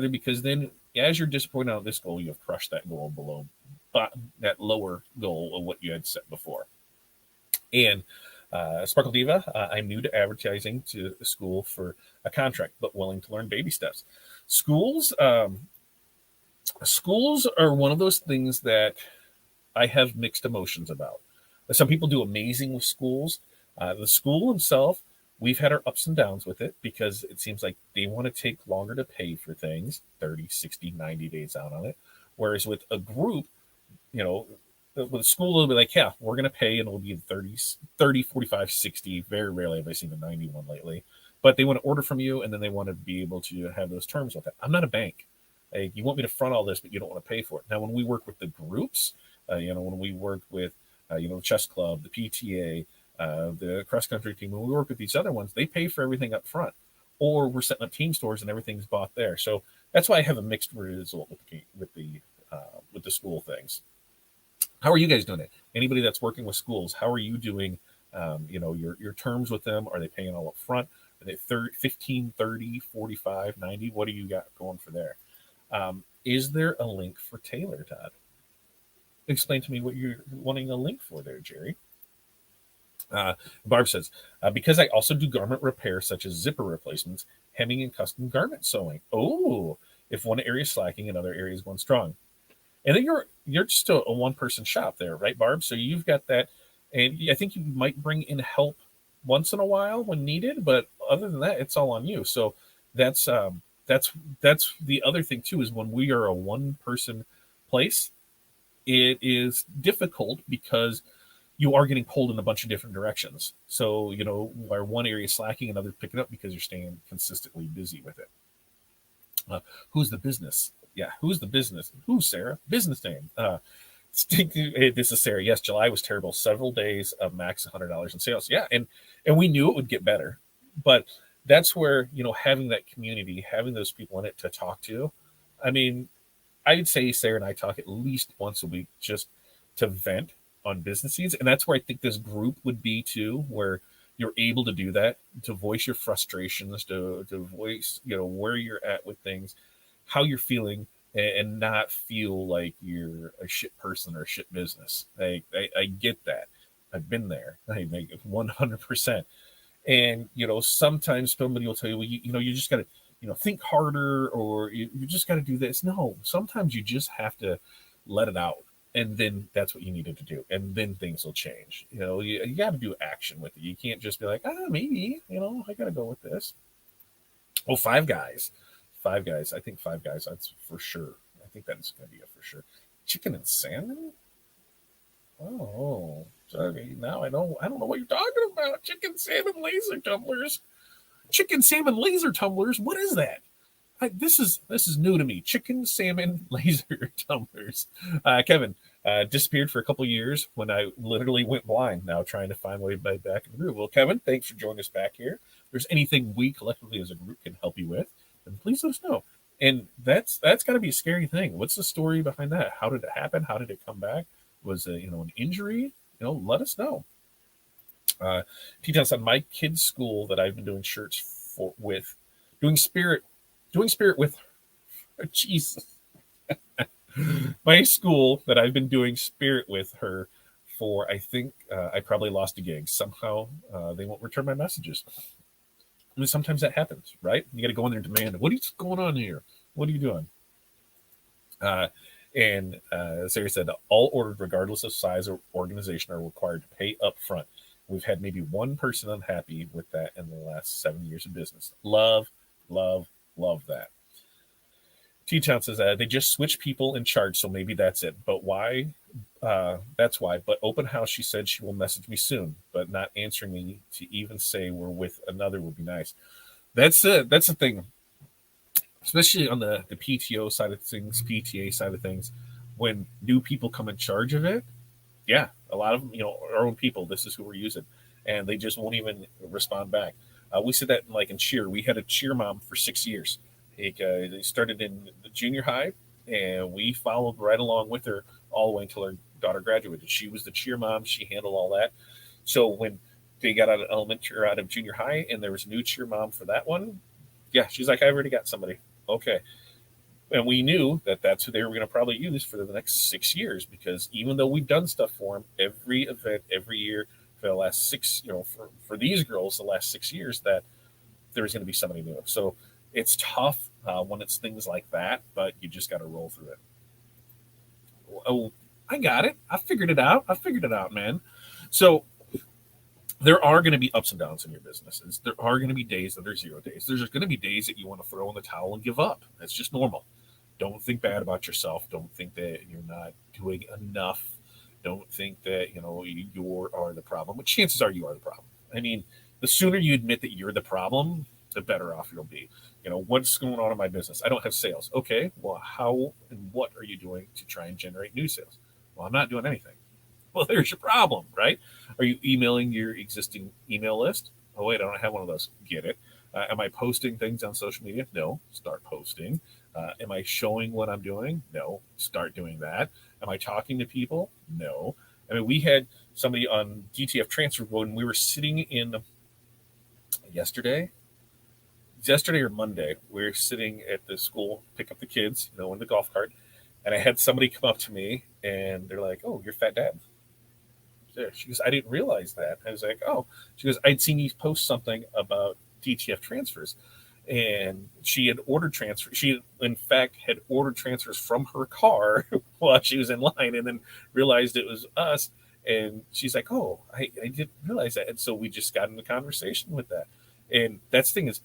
A: because then as you're disappointed on this goal, you have crushed that goal below, but that lower goal of what you had set before. And Sparkle Diva, I'm new to advertising to school for a contract, but willing to learn baby steps. Schools, schools are one of those things that I have mixed emotions about. Some people do amazing with schools. The school itself, we've had our ups and downs with it because it seems like they want to take longer to pay for things, 30, 60, 90 days out on it. Whereas with a group, you know, with a school, it'll be like, yeah, we're going to pay and it'll be 30, 30, 45, 60. Very rarely have I seen a 91 lately. But they want to order from you and then they want to be able to have those terms with it. I'm not a bank. Like, you want me to front all this, but you don't want to pay for it. Now, when we work with the groups, when we work with, the chess club, the PTA, the cross country team, when we work with these other ones, they pay for everything up front. Or we're setting up team stores and everything's bought there. So that's why I have a mixed result with the school things. How are you guys doing it? Anybody that's working with schools, how are you doing? Your terms with them, are they paying all up front? Are they 30, 15, 30, 45, 90? What do you got going for there? Is there a link for Taylor, Todd? Explain to me what you're wanting a link for there, Jerry. Barb says, because I also do garment repair such as zipper replacements, hemming, and custom garment sewing. Oh, if one area is slacking, another area is going strong. And then you're just a one person shop there, right, Barb? So you've got that, and I think you might bring in help once in a while when needed, but other than that, it's all on you. So that's that's the other thing too, is when we are a one person place, it is difficult because you are getting pulled in a bunch of different directions. So where one area is slacking, another picking up because you're staying consistently busy with it. Who's the business? Yeah, who's the business? Who's Sarah? Business name. This is Sarah. Yes, July was terrible. Several days of max $100 in sales. Yeah, and we knew it would get better, but that's where having that community, having those people in it to talk to. I mean, I'd say Sarah and I talk at least once a week just to vent on business needs, and that's where I think this group would be too, where you're able to do that, to voice your frustrations, to voice where you're at with things, how you're feeling, and not feel like you're a shit person or a shit business. I get that. I've been there. I make 100%. And sometimes somebody will tell you, well, you just got to think harder, or you just got to do this. No, sometimes you just have to let it out, and then that's what you needed to do, and then things will change. You got to do action with it. You can't just be like, maybe I got to go with this. Oh, Five Guys. Five Guys. I think Five Guys, that's for sure. I think that's going to be a for sure. Chicken and salmon? Oh, sorry. Now I don't know what you're talking about. Chicken salmon laser tumblers. Chicken salmon laser tumblers. What is that? This is new to me. Chicken salmon laser tumblers. Kevin disappeared for a couple years when I literally went blind. Now trying to find my way back in the groove. Well, Kevin, thanks for joining us back here. If there's anything we collectively as a group can help you with, then please let us know. And that's got to be a scary thing. What's the story behind that? How did it happen? How did it come back? Was it an injury? Let us know. T-Town said, my kid's school that I've been doing shirts with, doing spirit with. Jesus. My school that I've been doing spirit with her for, I think I probably lost a gig. Somehow they won't return my messages. I mean, sometimes that happens, right? You got to go in there and demand, what is going on here? What are you doing? And Sarah said, all orders, regardless of size or organization, are required to pay up front. We've had maybe one person unhappy with that in the last 7 years of business. Love, love, love that. T-Town says they just switch people in charge, so maybe that's it. But why? That's why. But open house, she said she will message me soon, but not answering me to even say we're with another would be nice. That's it. That's the thing, especially on the PTO side of things, PTA side of things. When new people come in charge of it, yeah, a lot of them, our own people. This is who we're using, and they just won't even respond back. We said that in cheer. We had a cheer mom for 6 years. They started in the junior high, and we followed right along with her all the way until her daughter graduated. She was the cheer mom. She handled all that. So when they got out of elementary or out of junior high, and there was a new cheer mom for that one, yeah, she's like, I've already got somebody. Okay. And we knew that that's who they were going to probably use for the next 6 years, because even though we've done stuff for them every event, every year for the last six, for these girls, the last 6 years, that there's going to be somebody new. So it's tough when it's things like that, but you just got to roll through it. Oh, I got it. I figured it out. I figured it out, man. So there are going to be ups and downs in your businesses. There are going to be days that are 0 days. There's going to be days that you want to throw in the towel and give up. That's just normal. Don't think bad about yourself. Don't think that you're not doing enough. Don't think that you are the problem. But chances are you are the problem. I mean, the sooner you admit that you're the problem, the better off you'll be. What's going on in my business? I don't have sales. Okay, well, how and what are you doing to try and generate new sales? Well, I'm not doing anything. Well, there's your problem, right? Are you emailing your existing email list? Oh, wait, I don't have one of those. Get it. Am I posting things on social media? No. Start posting. Am I showing what I'm doing? No. Start doing that. Am I talking to people? No. I mean, we had somebody on DTF Transfer when we were sitting in yesterday, or Monday. We were sitting at the school, pick up the kids, in the golf cart, and I had somebody come up to me and they're like, "Oh, you're Fat Dad." She goes, "I didn't realize that." I was like, "Oh." She goes, "I'd seen you post something about DTF transfers." And she had ordered transfer. She, in fact, had ordered transfers from her car while she was in line, and then realized it was us. And she's like, "Oh, I didn't realize that." And so we just got into conversation with that. And that's the thing is,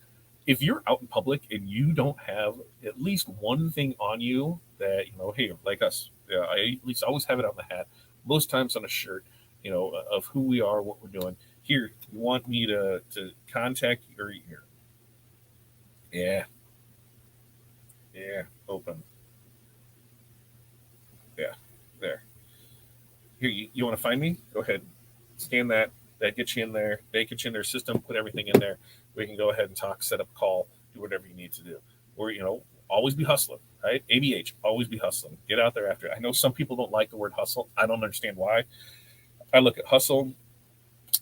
A: if you're out in public and you don't have at least one thing on you that, hey, like us, I at least always have it on the hat, most times on a shirt, of who we are, what we're doing. Here, you want me to contact your ear. Yeah, yeah, open. Yeah, there. Here, you want to find me? Go ahead. Scan that. That gets you in there. They get you in their system, put everything in there. We can go ahead and talk, set up a call, do whatever you need to do. Or, always be hustling, right? ABH, always be hustling. Get out there after it. I know some people don't like the word hustle. I don't understand why. I look at hustle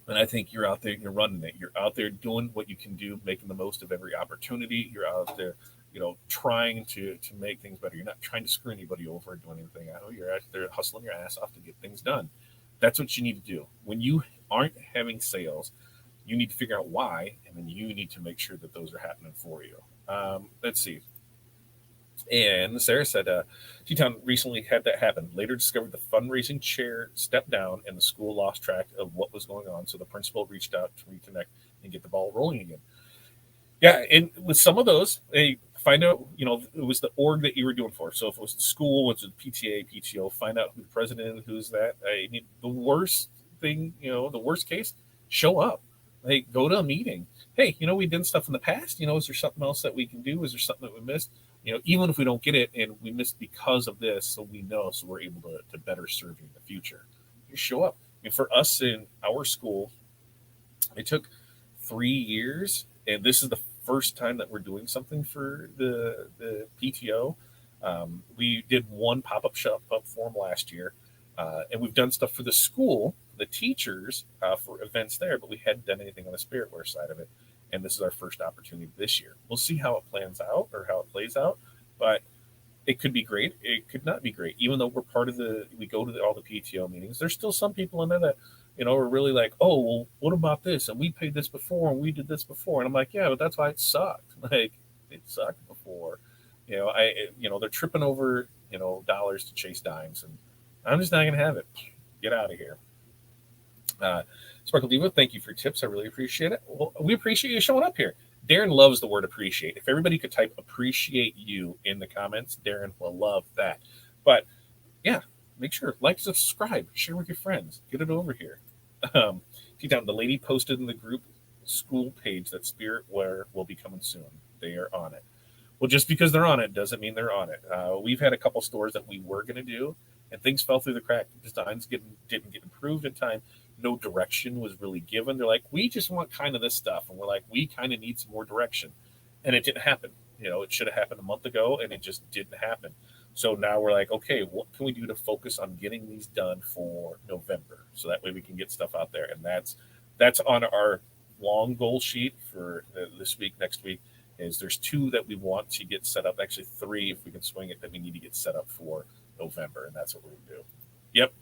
A: and I think you're out there, you're running it. You're out there doing what you can do, making the most of every opportunity. You're out there, trying to make things better. You're not trying to screw anybody over or do anything. I know you're out there hustling your ass off to get things done. That's what you need to do. When you aren't having sales, you need to figure out why, and then you need to make sure that those are happening for you. Let's see. And Sarah said, T-Town recently had that happen. Later discovered the fundraising chair stepped down and the school lost track of what was going on. So the principal reached out to reconnect and get the ball rolling again. Yeah, and with some of those, they find out, it was the org that you were doing for. So if it was the school, was it PTA, PTO, find out who the president, who's that. I mean, the worst thing, the worst case, show up. Like, go to a meeting. Hey, we did stuff in the past. Is there something else that we can do? Is there something that we missed? Even if we don't get it and we missed because of this, so we know, so we're able to better serve you in the future. You show up. I mean, for us in our school, it took 3 years, and this is the first time that we're doing something for the PTO. We did one pop-up shop up for them last year, and we've done stuff for the school, the teachers, for events there, but we hadn't done anything on the spiritware side of it. And this is our first opportunity this year. We'll see how it plans out or how it plays out, but it could be great. It could not be great. Even though we're part of we go to all the PTO meetings, there's still some people in there that, are really like, "Oh, well, what about this? And we paid this before and we did this before." And I'm like, "Yeah, but that's why it sucked. Like, it sucked before." They're tripping over, dollars to chase dimes, and I'm just not going to have it. Get out of here. Sparkle Diva, thank you for your tips. I really appreciate it. Well, we appreciate you showing up here. Darren loves the word appreciate. If everybody could type appreciate you in the comments, Darren will love that. But yeah, make sure, like, subscribe, share with your friends, get it over here. T-Town, the lady posted in the group school page that Spiritware will be coming soon. They are on it. Well, just because they're on it doesn't mean they're on it. We've had a couple stores that we were going to do, and things fell through the crack. Designs didn't get improved in time. No direction was really given. They're like, "We just want kind of this stuff," and we're like, "We kind of need some more direction," and it didn't happen. It should have happened a month ago, and it just didn't happen. So now we're like, okay, what can we do to focus on getting these done for November, so that way we can get stuff out there, and that's on our long goal sheet for this week, next week, is there's 2 that we want to get set up. Actually, 3 if we can swing it that we need to get set up for November, and that's what we're gonna do. Yep.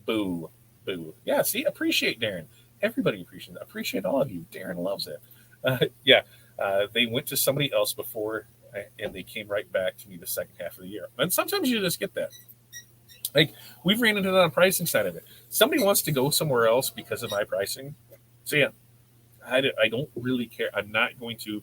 A: Boo. Boo. Yeah. See, appreciate Darren. Everybody appreciates it. Appreciate all of you. Darren loves it. Yeah. They went to somebody else before, and they came right back to me the second half of the year. And sometimes you just get that. Like we've ran into that on pricing side of it. Somebody wants to go somewhere else because of my pricing. So yeah, I don't really care. I'm not going to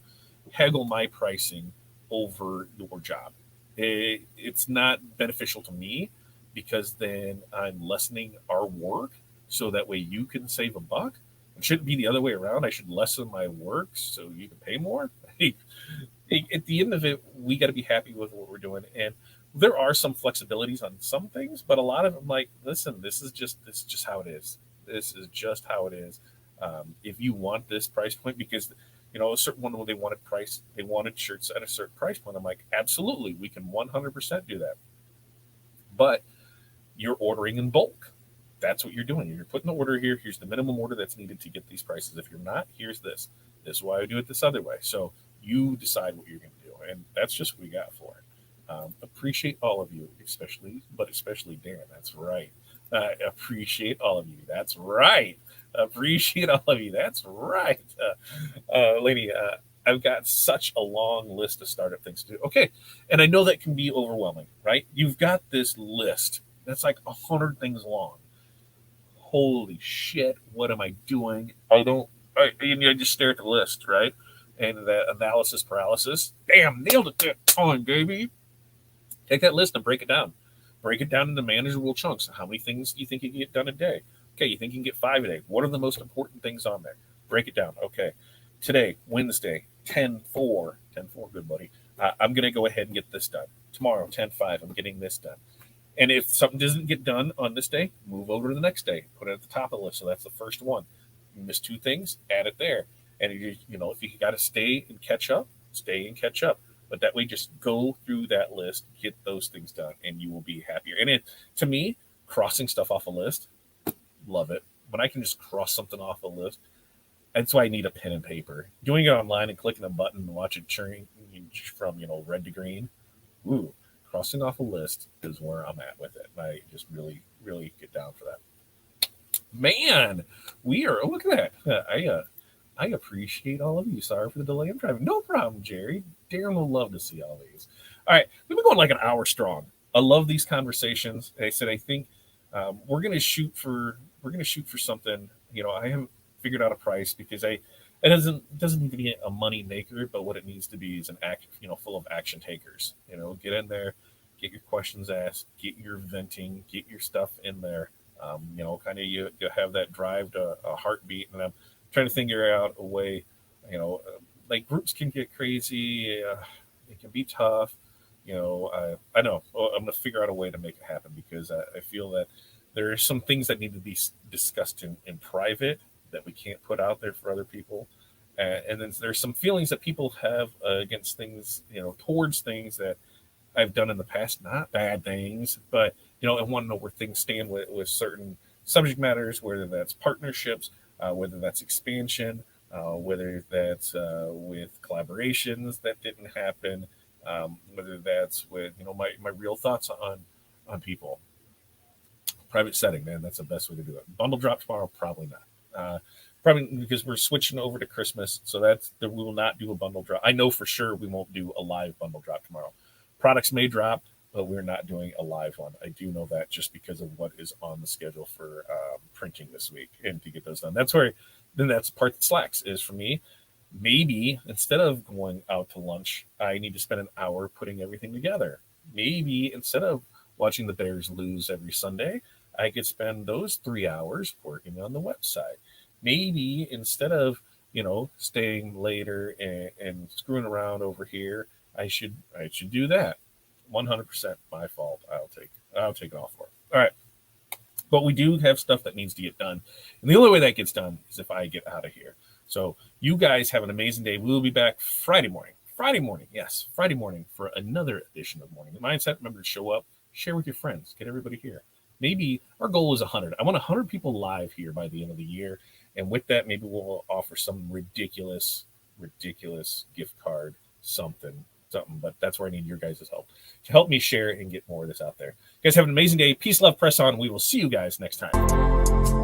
A: haggle my pricing over your job. It's not beneficial to me because then I'm lessening our work so that way you can save a buck. It shouldn't be the other way around. I should lessen my work so you can pay more. At the end of it, we got to be happy with what we're doing. And there are some flexibilities on some things, but a lot of them, like, listen, this is just how it is. This is just how it is. If you want this price point, because a certain one when they wanted shirts at a certain price point. I'm like, absolutely, we can 100% do that. But you're ordering in bulk. That's what you're doing. You're putting the order here. Here's the minimum order that's needed to get these prices. If you're not, here's this. This is why I do it this other way. So you decide what you're going to do, and that's just what we got for it. Appreciate all of you, especially Dan. That's right. Appreciate all of you. That's right. Appreciate all of you. That's right. Lady, I've got such a long list of startup things to do. Okay. And I know that can be overwhelming, right? You've got this list that's like 100 things long. Holy shit. What am I doing? I just stare at the list, right? And that analysis paralysis. Damn, nailed it that time, baby. Take that list and break it down. Break it down into manageable chunks. How many things do you think you can get done a day? Okay, you think you can get 5 a day. What are the most important things on there? Break it down. Okay, today, Wednesday, 10-4. 10-4, good buddy. I'm going to go ahead and get this done. Tomorrow, 10-5, I'm getting this done. And if something doesn't get done on this day, move over to the next day. Put it at the top of the list. So that's the first one. You miss 2 things, add it there. And if you got to stay and catch up, stay and catch up. But that way, just go through that list, get those things done, and you will be happier. And to me, crossing stuff off a list, love it. When I can just cross something off a list, that's why I need a pen and paper. Doing it online and clicking a button and watch it churn from red to green. Ooh, crossing off a list is where I'm at with it. And I just really, really get down for that. Man, we are. Look at that. I appreciate all of you. Sorry for the delay. I'm driving. No problem, Jerry. Darren will love to see all these. All right, we've been going like an hour strong. I love these conversations. I said I think we're gonna shoot for something. I haven't figured out a price because it doesn't need to be a money maker, but what it needs to be is an act full of action takers. Get in there, get your questions asked, get your venting, get your stuff in there. Kind of you have that drive to a heartbeat, and I'm trying to figure out a way. Like groups can get crazy. It can be tough. I know. Well, I'm going to figure out a way to make it happen because I feel that there are some things that need to be discussed in private that we can't put out there for other people. And then there's some feelings that people have against things, towards things that I've done in the past, not bad things, but, I want to know where things stand with certain subject matters, whether that's partnerships, whether that's expansion, whether that's with collaborations that didn't happen, whether that's with my real thoughts on people. Private setting, man, that's the best way to do it. Bundle drop tomorrow, probably not. Probably because we're switching over to Christmas, so we will not do a bundle drop. I know for sure we won't do a live bundle drop tomorrow. Products may drop, but we're not doing a live one. I do know that just because of what is on the schedule for printing this week and to get those done. That's the part that slacks is for me. Maybe instead of going out to lunch, I need to spend an hour putting everything together. Maybe instead of watching the Bears lose every Sunday, I could spend those 3 hours working on the website. Maybe instead of staying later and screwing around over here, I should do that. 100% my fault. I'll take it all for it. All right. But we do have stuff that needs to get done. And the only way that gets done is if I get out of here. So you guys have an amazing day. We will be back Friday morning. Friday morning for another edition of Morning Mindset. Remember to show up, share with your friends, get everybody here. Maybe our goal is 100. I want 100 people live here by the end of the year. And with that, maybe we'll offer some ridiculous gift card something. But that's where I need your guys' help to help me share and get more of this out there. You guys have an amazing day. Peace, love, press on. We will see you guys next time.